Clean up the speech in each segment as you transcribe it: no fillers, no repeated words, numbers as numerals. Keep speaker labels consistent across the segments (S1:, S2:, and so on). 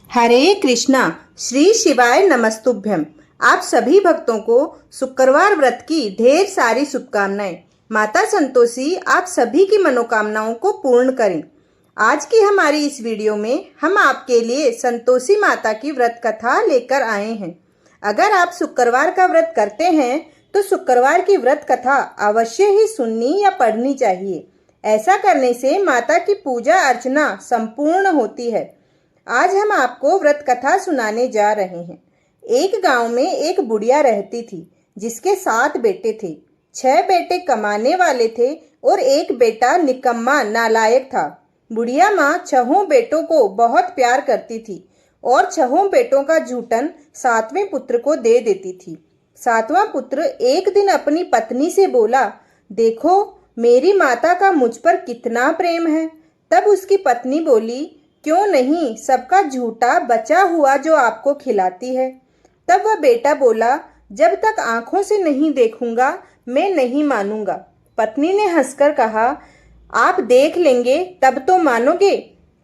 S1: हरे कृष्णा। श्री शिवाय नमस्तुभ्यम। आप सभी भक्तों को शुक्रवार व्रत की ढेर सारी शुभकामनाएं। माता संतोषी आप सभी की मनोकामनाओं को पूर्ण करें। आज की हमारी इस वीडियो में हम आपके लिए संतोषी माता की व्रत कथा लेकर आए हैं। अगर आप शुक्रवार का व्रत करते हैं तो शुक्रवार की व्रत कथा अवश्य ही सुननी या पढ़नी चाहिए। ऐसा करने से माता की पूजा अर्चना संपूर्ण होती है। आज हम आपको व्रत कथा सुनाने जा रहे हैं। एक गांव में एक बुढ़िया रहती थी जिसके 7 बेटे थे। 6 बेटे कमाने वाले थे और एक बेटा निकम्मा नालायक था। बुढ़िया माँ 6 बेटों को बहुत प्यार करती थी और 6 बेटों का जूठन 7वें पुत्र को दे देती थी। 7वां पुत्र एक दिन अपनी पत्नी से बोला, देखो मेरी माता का मुझ पर कितना प्रेम है। तब उसकी पत्नी बोली, क्यों नहीं, सबका झूठा बचा हुआ जो आपको खिलाती है। तब वह बेटा बोला, जब तक आंखों से नहीं देखूंगा मैं नहीं मानूंगा। पत्नी ने हंसकर कहा, आप देख लेंगे तब तो मानोगे।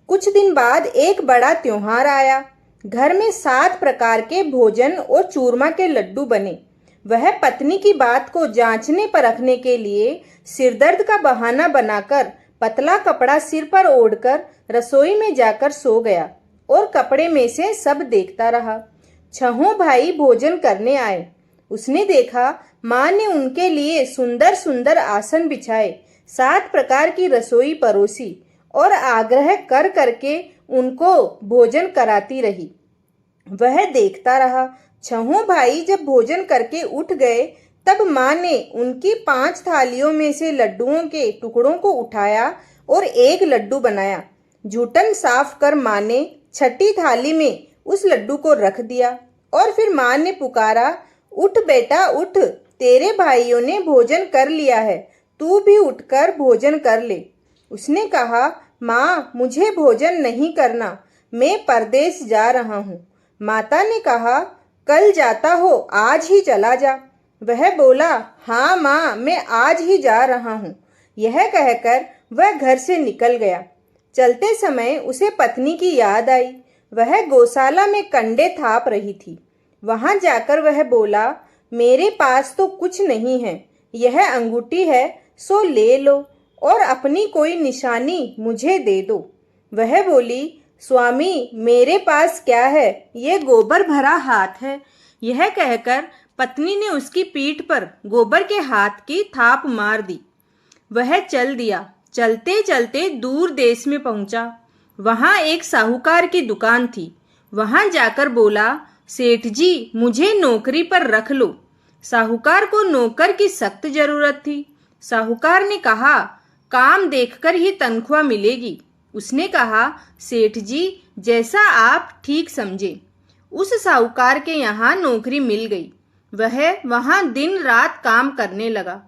S1: कुछ दिन बाद एक बड़ा त्योहार आया। घर में 7 प्रकार के भोजन और चूरमा के लड्डू बने। वह पत्नी की बात को जांचने परखने के लिए सिरदर्द का बहाना बनाकर पतला कपड़ा सिर पर ओढ़कर रसोई में जाकर सो गया और कपड़े में से सब देखता रहा। 6 भाई भोजन करने आए। उसने देखा माँ ने उनके लिए सुंदर सुंदर आसन बिछाए, 7 प्रकार की रसोई परोसी और आग्रह कर करके उनको भोजन कराती रही। वह देखता रहा। 6 भाई जब भोजन करके उठ गए तब माँ ने उनकी 5 थालियों में से लड्डुओं के टुकड़ों को उठाया और एक लड्डू बनाया। जूठन साफ कर माँ ने 6ठी थाली में उस लड्डू को रख दिया और फिर माँ ने पुकारा, उठ बेटा उठ, तेरे भाइयों ने भोजन कर लिया है, तू भी उठकर भोजन कर ले। उसने कहा, माँ मुझे भोजन नहीं करना, मैं परदेश जा रहा हूँ। माता ने कहा, कल जाता हो, आज ही चला जा। वह बोला, हाँ माँ मैं आज ही जा रहा हूँ। यह कहकर वह घर से निकल गया। चलते समय उसे पत्नी की याद आई। वह गौशाला में कंडे थाप रही थी। वहां जाकर वह बोला, मेरे पास तो कुछ नहीं है, यह अंगूठी है सो ले लो और अपनी कोई निशानी मुझे दे दो। वह बोली, स्वामी मेरे पास क्या है, यह गोबर भरा हाथ है। यह कहकर पत्नी ने उसकी पीठ पर गोबर के हाथ की थाप मार दी। वह चल दिया। चलते चलते दूर देश में पहुंचा। वहां एक साहूकार की दुकान थी। वहां जाकर बोला, सेठ जी मुझे नौकरी पर रख लो। साहूकार को नौकर की सख्त जरूरत थी। साहूकार ने कहा, काम देखकर ही तनख्वाह मिलेगी। उसने कहा, सेठ जी जैसा आप ठीक समझे। उस साहूकार के यहाँ नौकरी मिल गई। वह वहां दिन रात काम करने लगा।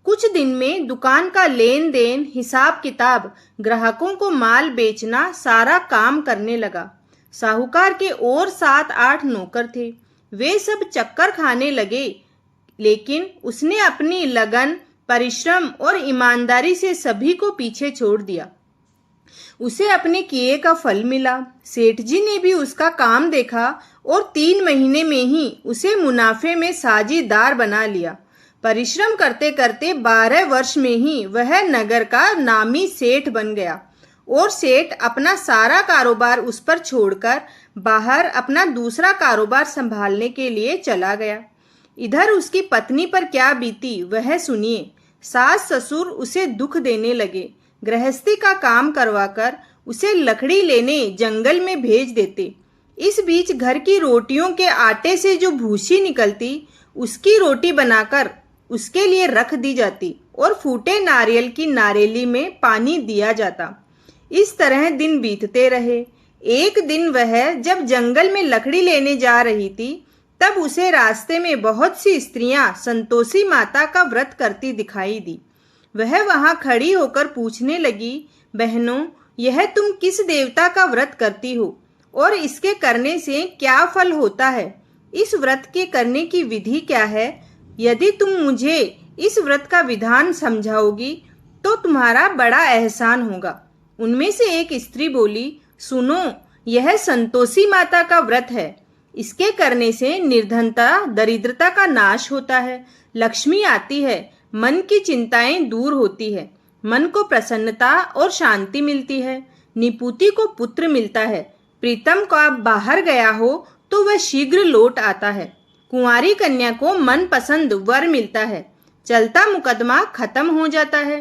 S1: कुछ दिन में दुकान का लेन देन, हिसाब किताब, ग्राहकों को माल बेचना सारा काम करने लगा। साहूकार के और 7-8 नौकर थे। वे सब चक्कर खाने लगे, लेकिन उसने अपनी लगन, परिश्रम और ईमानदारी से सभी को पीछे छोड़ दिया। उसे अपने किए का फल मिला। सेठ जी ने भी उसका काम देखा और 3 महीने में ही उसे मुनाफे में साझीदार बना लिया। परिश्रम करते करते 12 वर्ष में ही वह नगर का नामी सेठ बन गया और सेठ अपना सारा कारोबार उस पर छोड़कर बाहर अपना दूसरा कारोबार संभालने के लिए चला गया। इधर उसकी पत्नी पर क्या बीती वह सुनिए। सास ससुर उसे दुख देने लगे। गृहस्थी का काम करवाकर उसे लकड़ी लेने जंगल में भेज देते। इस बीच घर की रोटियों के आटे से जो भूसी निकलती उसकी रोटी बनाकर उसके लिए रख दी जाती और फूटे नारियल की नारेली में पानी दिया जाता। इस तरह दिन बीतते रहे। एक दिन वह जब जंगल में लकड़ी लेने जा रही थी तब उसे रास्ते में बहुत सी स्त्रियां संतोषी माता का व्रत करती दिखाई दी। वह वहां खड़ी होकर पूछने लगी, बहनों यह तुम किस देवता का व्रत करती हो और इसके करने से क्या फल होता है? इस व्रत के करने की विधि क्या है? यदि तुम मुझे इस व्रत का विधान समझाओगी तो तुम्हारा बड़ा एहसान होगा। उनमें से एक स्त्री बोली, सुनो यह संतोषी माता का व्रत है। इसके करने से निर्धनता, दरिद्रता का नाश होता है, लक्ष्मी आती है, मन की चिंताएं दूर होती है, मन को प्रसन्नता और शांति मिलती है, निपुति को पुत्र मिलता है, प्रीतम का बाहर गया हो तो वह शीघ्र लौट आता है, कुंवारी कन्या को मनपसंद वर मिलता है, चलता मुकदमा खत्म हो जाता है,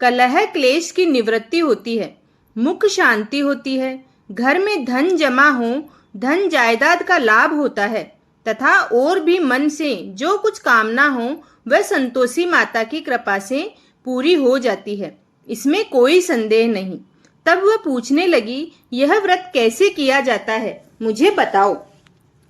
S1: कलह क्लेश की निवृत्ति होती है, मुख शांति होती है, घर में धन जमा हो, धन जायदाद का लाभ होता है तथा और भी मन से जो कुछ कामना हो वह संतोषी माता की कृपा से पूरी हो जाती है, इसमें कोई संदेह नहीं। तब वह पूछने लगी, यह व्रत कैसे किया जाता है, मुझे बताओ।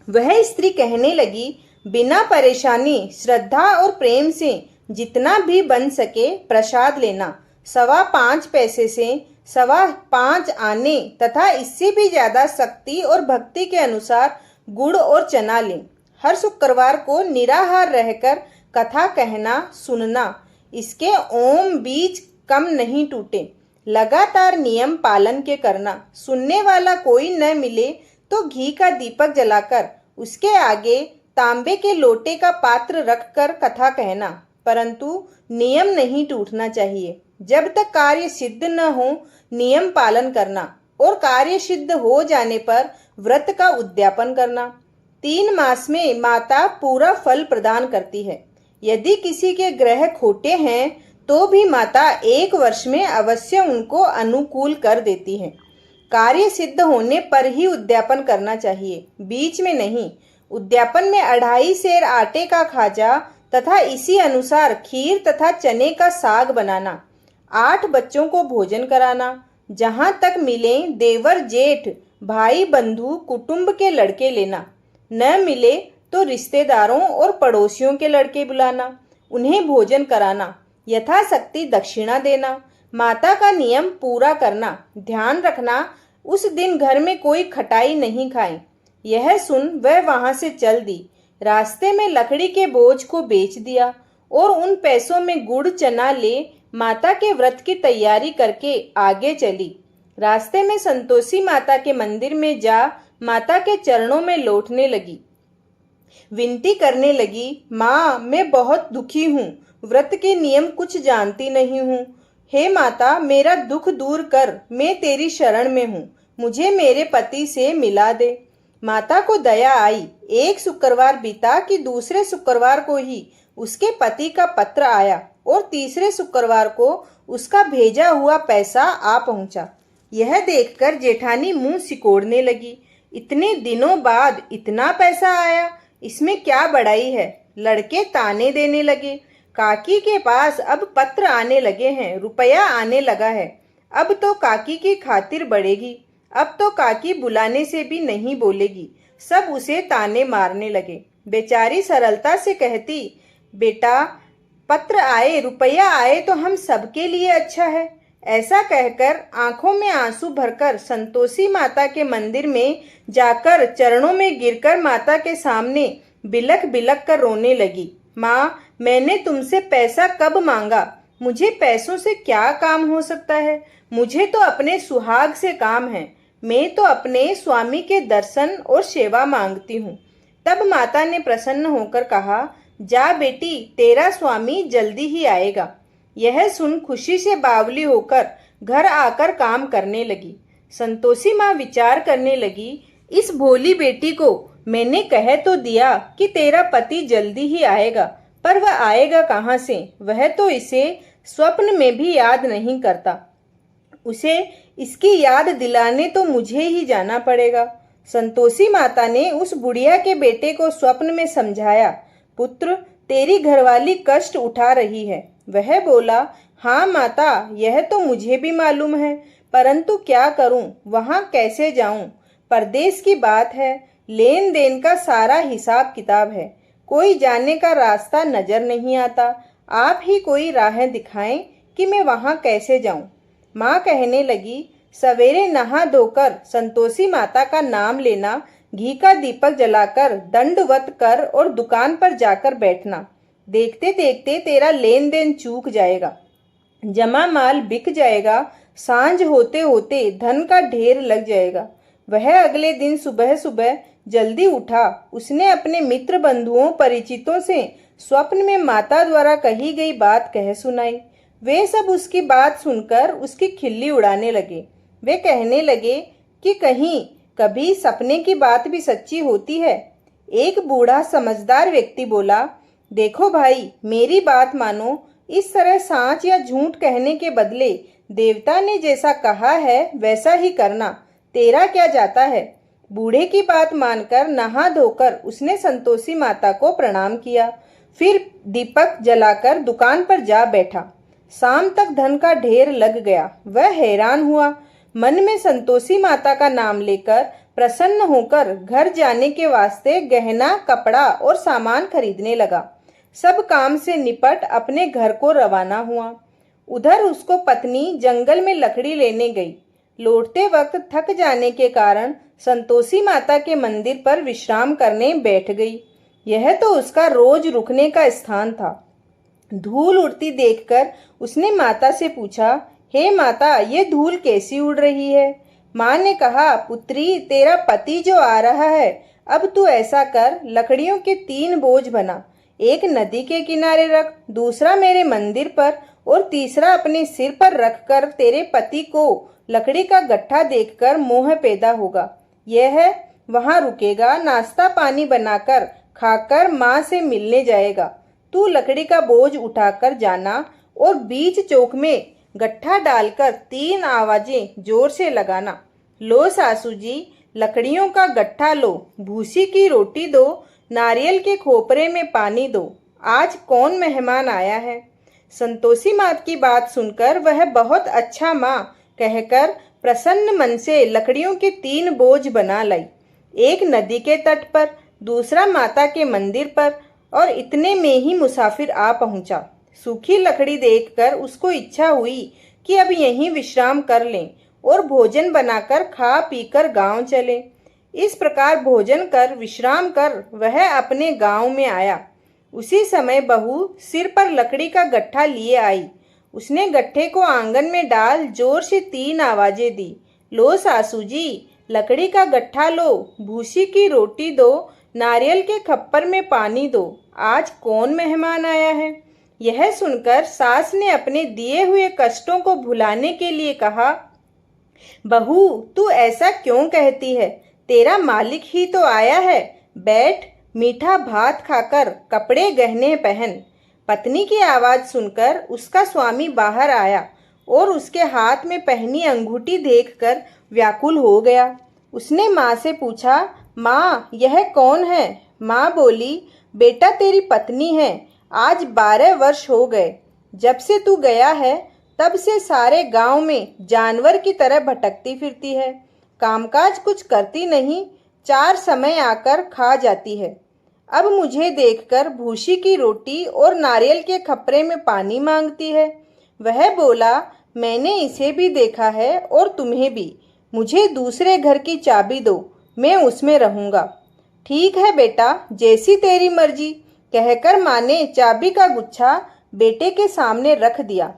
S1: वह स्त्री कहने लगी, बिना परेशानी, श्रद्धा और प्रेम से जितना भी बन सके प्रसाद लेना, 5.25 पैसे से 5.25 आने तथा इससे भी ज्यादा शक्ति और भक्ति के अनुसार गुड़ और चना लें। हर शुक्रवार को निराहार रहकर कथा कहना, सुनना, इसके ओम बीज कम नहीं टूटे, लगातार नियम पालन के करना। सुनने वाला कोई न मिले तो घी का दीपक जलाकर उसके आगे तांबे के लोटे का पात्र रखकर कथा कहना, परंतु नियम नहीं टूटना चाहिए। जब तक कार्य सिद्ध न हो नियम पालन करना और कार्य सिद्ध हो जाने पर व्रत का उद्यापन करना। 3 मास में माता पूरा फल प्रदान करती है। यदि किसी के ग्रह खोटे हैं तो भी माता 1 वर्ष में अवश्य उनको अनुकूल कर देती है। कार्य सिद्ध होने पर ही उद्यापन करना चाहिए, बीच में नहीं। उद्यापन में 2.5 सेर आटे का खाजा तथा इसी अनुसार खीर तथा चने का साग बनाना, 8 बच्चों को भोजन कराना, जहां तक मिले देवर जेठ भाई बंधु कुटुंब के लड़के लेना, न मिले तो रिश्तेदारों और पड़ोसियों के लड़के बुलाना, उन्हें भोजन कराना, यथाशक्ति दक्षिणा देना, माता का नियम पूरा करना। ध्यान रखना उस दिन घर में कोई खटाई नहीं खाए। यह सुन वह वहां से चल दी। रास्ते में लकड़ी के बोझ को बेच दिया और उन पैसों में गुड़ चना ले माता के व्रत की तैयारी करके आगे चली। रास्ते में संतोषी माता के मंदिर में जा माता के चरणों में लौटने लगी। विनती करने लगी, माँ मैं बहुत दुखी हूँ, व्रत के नियम कुछ जानती नहीं हूँ। हे माता मेरा दुख दूर कर, मैं तेरी शरण में हूँ, मुझे मेरे पति से मिला दे। माता को दया आई। एक शुक्रवार बीता कि दूसरे शुक्रवार को ही उसके पति का पत्र आया और तीसरे शुक्रवार को उसका भेजा हुआ पैसा आ पहुंचा। यह देखकर जेठानी मुंह सिकोड़ने लगी। इतने दिनों बाद इतना पैसा आया, इसमें क्या बड़ाई है। लड़के ताने देने लगे। काकी के पास अब पत्र आने लगे हैं, रुपया आने लगा है, अब तो काकी की खातिर बढ़ेगी, अब तो काकी बुलाने से भी नहीं बोलेगी। सब उसे ताने मारने लगे। बेचारी सरलता से कहती, बेटा पत्र आए, रुपया आए तो हम सबके लिए अच्छा है। ऐसा कहकर आंखों में आंसू भरकर संतोषी माता के मंदिर में जाकर चरणों में गिरकर माता के सामने बिलख बिलख कर रोने लगी। माँ मैंने तुमसे पैसा कब मांगा, मुझे पैसों से क्या काम हो सकता है, मुझे तो अपने सुहाग से काम है, मैं तो अपने स्वामी के दर्शन और सेवा मांगती हूँ। तब माता ने प्रसन्न होकर कहा, जा बेटी तेरा स्वामी जल्दी ही आएगा। यह सुन खुशी से बावली होकर घर आकर काम करने लगी। संतोषी माँ विचार करने लगी, इस भोली बेटी को मैंने कह तो दिया कि तेरा पति जल्दी ही आएगा, पर वह आएगा कहाँ से, वह तो इसे स्वप्न में भी याद नहीं करता। उसे इसकी याद दिलाने तो मुझे ही जाना पड़ेगा। संतोषी माता ने उस बुढ़िया के बेटे को स्वप्न में समझाया, पुत्र तेरी घरवाली कष्ट उठा रही है। वह बोला, हाँ माता यह तो मुझे भी मालूम है, परंतु क्या करूं, वहां कैसे जाऊं, परदेश की बात है, लेन देन का सारा हिसाब किताब है, कोई जाने का रास्ता नजर नहीं आता, आप ही कोई राह दिखाएं कि मैं वहां कैसे जाऊं। माँ कहने लगी, सवेरे नहा धोकर संतोषी माता का नाम लेना, घी का दीपक जलाकर दंडवत कर और दुकान पर जाकर बैठना। देखते देखते तेरा लेन देन चूक जाएगा, जमा माल बिक जाएगा, सांझ होते होते धन का ढेर लग जाएगा। वह अगले दिन सुबह सुबह जल्दी उठा। उसने अपने मित्र बंधुओं परिचितों से स्वप्न में माता द्वारा कही गई बात कह सुनाई। वे सब उसकी बात सुनकर उसकी खिल्ली उड़ाने लगे। वे कहने लगे कि कहीं कभी सपने की बात भी सच्ची होती है। एक बूढ़ा समझदार व्यक्ति बोला, देखो भाई, मेरी बात मानो। इस तरह सांच या झूठ कहने के बदले देवता ने जैसा कहा है वैसा ही करना। तेरा क्या जाता है। बूढ़े की बात मानकर नहा धोकर उसने संतोषी माता को प्रणाम किया। फिर दीपक जलाकर दुकान पर जा बैठा। शाम तक धन का ढेर लग गया। वह हैरान हुआ। मन में संतोषी माता का नाम लेकर प्रसन्न होकर घर जाने के वास्ते गहना, कपड़ा और सामान खरीदने लगा। सब काम से निपट अपने घर को रवाना हुआ। उधर उसको पत्नी जंगल में लकड़ी लेने गई। लौटते वक्त थक जाने के कारण संतोषी माता के मंदिर पर विश्राम करने बैठ गई। यह तो उसका रोज रुकने का स्थान था। धूल उड़ती देखकर उसने माता से पूछा, हे माता, ये धूल कैसी उड़ रही है। माँ ने कहा, पुत्री, तेरा पति जो आ रहा है, अब तू ऐसा कर, लकड़ियों के 3 बोझ बना। एक नदी के किनारे रख, दूसरा मेरे मंदिर पर और तीसरा अपने सिर पर रखकर तेरे पति को लकड़ी का गट्ठा देखकर मोह पैदा होगा। यह है, वहां रुकेगा, नाश्ता पानी बनाकर खाकर माँ से मिलने जाएगा। तू लकड़ी का बोझ उठाकर जाना और बीच चौक में गट्ठा डालकर 3 आवाजें जोर से लगाना। लो सासू जी, लकड़ियों का गट्ठा लो, भूसी की रोटी दो, नारियल के खोपरे में पानी दो। आज कौन मेहमान आया है। संतोषी मात की बात सुनकर वह बहुत अच्छा माँ कहकर प्रसन्न मन से लकड़ियों के 3 बोझ बना लाई। एक नदी के तट पर, दूसरा माता के मंदिर पर, और इतने में ही मुसाफिर आ पहुंचा। सूखी लकड़ी देखकर उसको इच्छा हुई कि अब यहीं विश्राम कर लें और भोजन बनाकर खा पीकर गांव चले। इस प्रकार भोजन कर विश्राम कर वह अपने गांव में आया। उसी समय बहू सिर पर लकड़ी का गट्ठा लिए आई। उसने गट्ठे को आंगन में डाल जोर से 3 आवाजें दी। लो सासू जी, लकड़ी का गट्ठा लो, भूसी की रोटी दो, नारियल के खप्पर में पानी दो। आज कौन मेहमान आया है। यह सुनकर सास ने अपने दिए हुए कष्टों को भुलाने के लिए कहा, बहू, तू ऐसा क्यों कहती है। तेरा मालिक ही तो आया है। बैठ, मीठा भात खाकर कपड़े गहने पहन। पत्नी की आवाज सुनकर उसका स्वामी बाहर आया और उसके हाथ में पहनी अंगूठी देखकर व्याकुल हो गया। उसने माँ से पूछा, माँ, यह कौन है। माँ बोली, बेटा, तेरी पत्नी है। आज 12 वर्ष हो गए। जब से तू गया है तब से सारे गांव में जानवर की तरह भटकती फिरती है। कामकाज कुछ करती नहीं, 4 समय आकर खा जाती है। अब मुझे देखकर भूसी की रोटी और नारियल के खपरे में पानी मांगती है। वह बोला, मैंने इसे भी देखा है और तुम्हें भी। मुझे दूसरे घर की चाबी दो, मैं उसमें रहूंगा। ठीक है बेटा, जैसी तेरी मर्जी, कहकर माँ ने चाबी का गुच्छा बेटे के सामने रख दिया।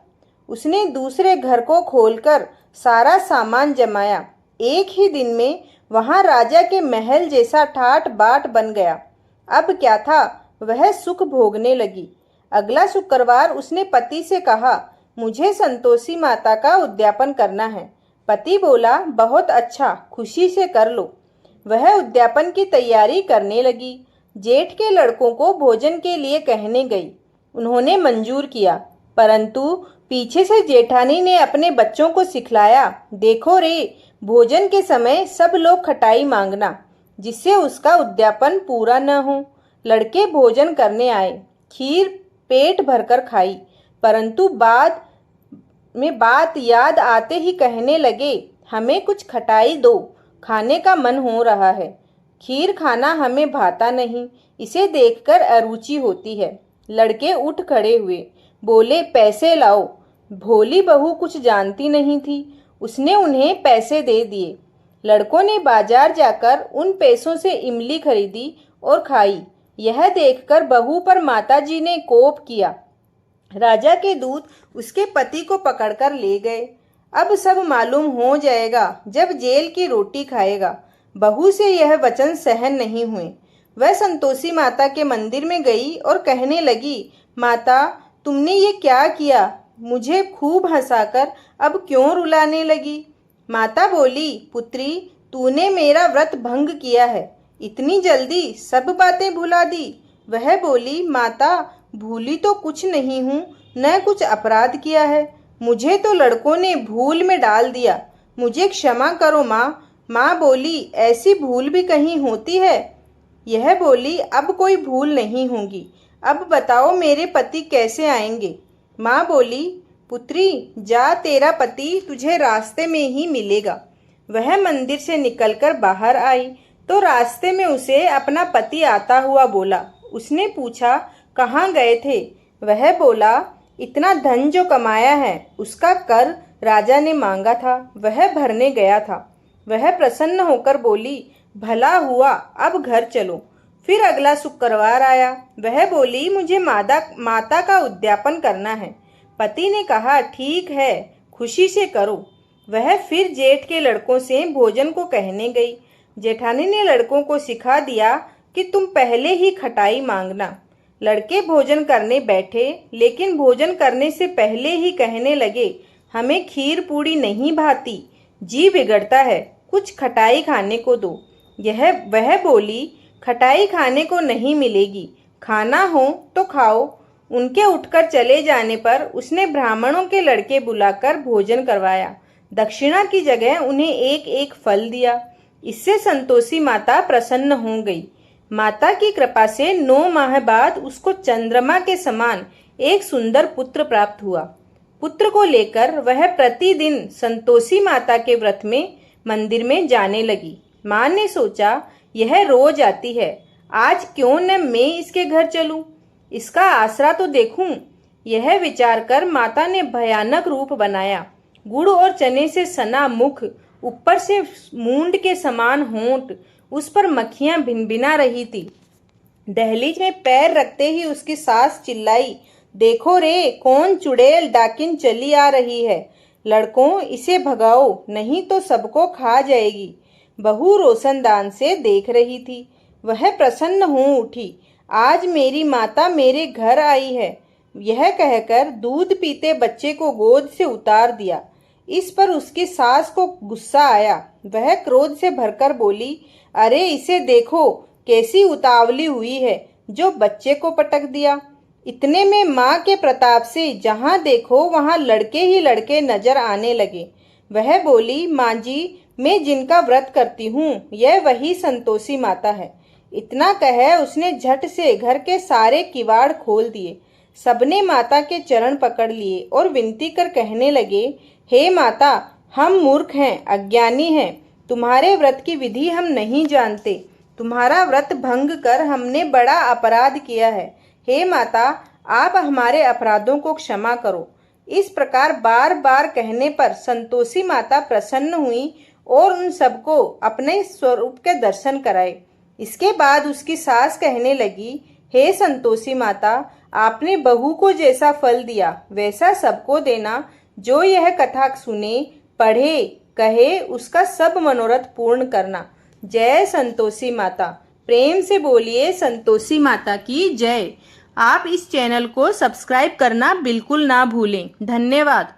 S1: उसने दूसरे घर को खोलकर सारा सामान जमाया। एक ही दिन में वहां राजा के महल जैसा ठाट बाट बन गया। अब क्या था, वह सुख भोगने लगी। अगला शुक्रवार उसने पति से कहा, मुझे संतोषी माता का उद्यापन करना है। पति बोला, बहुत अच्छा, खुशी से कर लो। वह उद्यापन की तैयारी करने लगी। जेठ के लड़कों को भोजन के लिए कहने गई। उन्होंने मंजूर किया, परंतु पीछे से जेठानी ने अपने बच्चों को सिखलाया, देखो रे, भोजन के समय सब लोग खटाई मांगना, जिससे उसका उद्यापन पूरा न हो। लड़के भोजन करने आए। खीर पेट भरकर खाई, परंतु बाद में बात याद आते ही कहने लगे, हमें कुछ खटाई दो, खाने का मन हो रहा है। खीर खाना हमें भाता नहीं, इसे देखकर अरुचि होती है। लड़के उठ खड़े हुए, बोले, पैसे लाओ। भोली बहू कुछ जानती नहीं थी, उसने उन्हें पैसे दे दिए। लड़कों ने बाजार जाकर उन पैसों से इमली खरीदी और खाई। यह देखकर बहू पर माताजी ने कोप किया। राजा के दूत उसके पति को पकड़कर ले गए। अब सब मालूम हो जाएगा जब जेल की रोटी खाएगा। बहू से यह वचन सहन नहीं हुए। वह संतोषी माता के मंदिर में गई और कहने लगी, माता तुमने ये क्या किया? मुझे खूब हंसाकर अब क्यों रुलाने लगी? माता बोली, पुत्री तूने मेरा व्रत भंग किया है, इतनी जल्दी सब बातें भुला दी। वह बोली, माता भूली तो कुछ नहीं हूँ, न कुछ अपराध किया है, मुझे तो लड़कों ने भूल में डाल दिया, मुझे क्षमा करो माँ। माँ बोली, ऐसी भूल भी कहीं होती है? यह बोली, अब कोई भूल नहीं होगी। अब बताओ मेरे पति कैसे आएंगे? माँ बोली, पुत्री जा, तेरा पति तुझे रास्ते में ही मिलेगा। वह मंदिर से निकलकर बाहर आई तो रास्ते में उसे अपना पति आता हुआ बोला। उसने पूछा, कहाँ गए थे? वह बोला, इतना धन जो कमाया है उसका कर राजा ने मांगा था, वह भरने गया था। वह प्रसन्न होकर बोली, भला हुआ, अब घर चलो। फिर अगला शुक्रवार आया। वह बोली, मुझे माता का उद्यापन करना है। पति ने कहा, ठीक है, खुशी से करो। वह फिर जेठ के लड़कों से भोजन को कहने गई। जेठानी ने लड़कों को सिखा दिया कि तुम पहले ही खटाई मांगना। लड़के भोजन करने बैठे, लेकिन भोजन करने से पहले ही कहने लगे, हमें खीर पूड़ी नहीं भाती, जी बिगड़ता है, कुछ खटाई खाने को दो। वह बोली, खटाई खाने को नहीं मिलेगी, खाना हो तो खाओ। उनके उठकर चले जाने पर उसने ब्राह्मणों के लड़के बुलाकर भोजन करवाया। दक्षिणा की जगह उन्हें एक एक फल दिया। इससे संतोषी माता प्रसन्न हो गई। माता की कृपा से 9 माह बाद उसको चंद्रमा के समान एक सुंदर पुत्र प्राप्त हुआ। पुत्र को लेकर वह प्रतिदिन संतोषी माता के व्रत में मंदिर में जाने लगी। माँ ने सोचा, यह रोज आती है, आज क्यों न मैं इसके घर चलूं, इसका आसरा तो देखूं। यह विचार कर माता ने भयानक रूप बनाया। गुड़ और चने से सना मुख, ऊपर से मूंड के समान होंठ, उस पर मक्खियां भिनभिना रही थी। दहलीज में पैर रखते ही उसकी सास चिल्लाई, देखो रे, कौन चुड़ैल डाकिन चली आ रही है, लड़कों इसे भगाओ, नहीं तो सबको खा जाएगी। बहू रोशनदान से देख रही थी। वह प्रसन्न हो उठी, आज मेरी माता मेरे घर आई है। यह कहकर दूध पीते बच्चे को गोद से उतार दिया। इस पर उसकी सास को गुस्सा आया। वह क्रोध से भरकर बोली, अरे इसे देखो, कैसी उतावली हुई है, जो बच्चे को पटक दिया। इतने में माँ के प्रताप से जहाँ देखो वहाँ लड़के ही लड़के नजर आने लगे। वह बोली, माँ जी, मैं जिनका व्रत करती हूँ यह वही संतोषी माता है। इतना कह उसने झट से घर के सारे किवाड़ खोल दिए। सबने माता के चरण पकड़ लिए और विनती कर कहने लगे, हे माता, हम मूर्ख हैं, अज्ञानी हैं, तुम्हारे व्रत की विधि हम नहीं जानते, तुम्हारा व्रत भंग कर हमने बड़ा अपराध किया है। हे माता, आप हमारे अपराधों को क्षमा करो। इस प्रकार बार बार कहने पर संतोषी माता प्रसन्न हुई और उन सबको अपने स्वरूप के दर्शन कराए। इसके बाद उसकी सास कहने लगी, हे संतोषी माता, आपने बहू को जैसा फल दिया वैसा सबको देना। जो यह कथा सुने, पढ़े, कहे, उसका सब मनोरथ पूर्ण करना। जय संतोषी माता। प्रेम से बोलिए संतोषी माता की जय। आप इस चैनल को सब्सक्राइब करना बिल्कुल ना भूलें। धन्यवाद।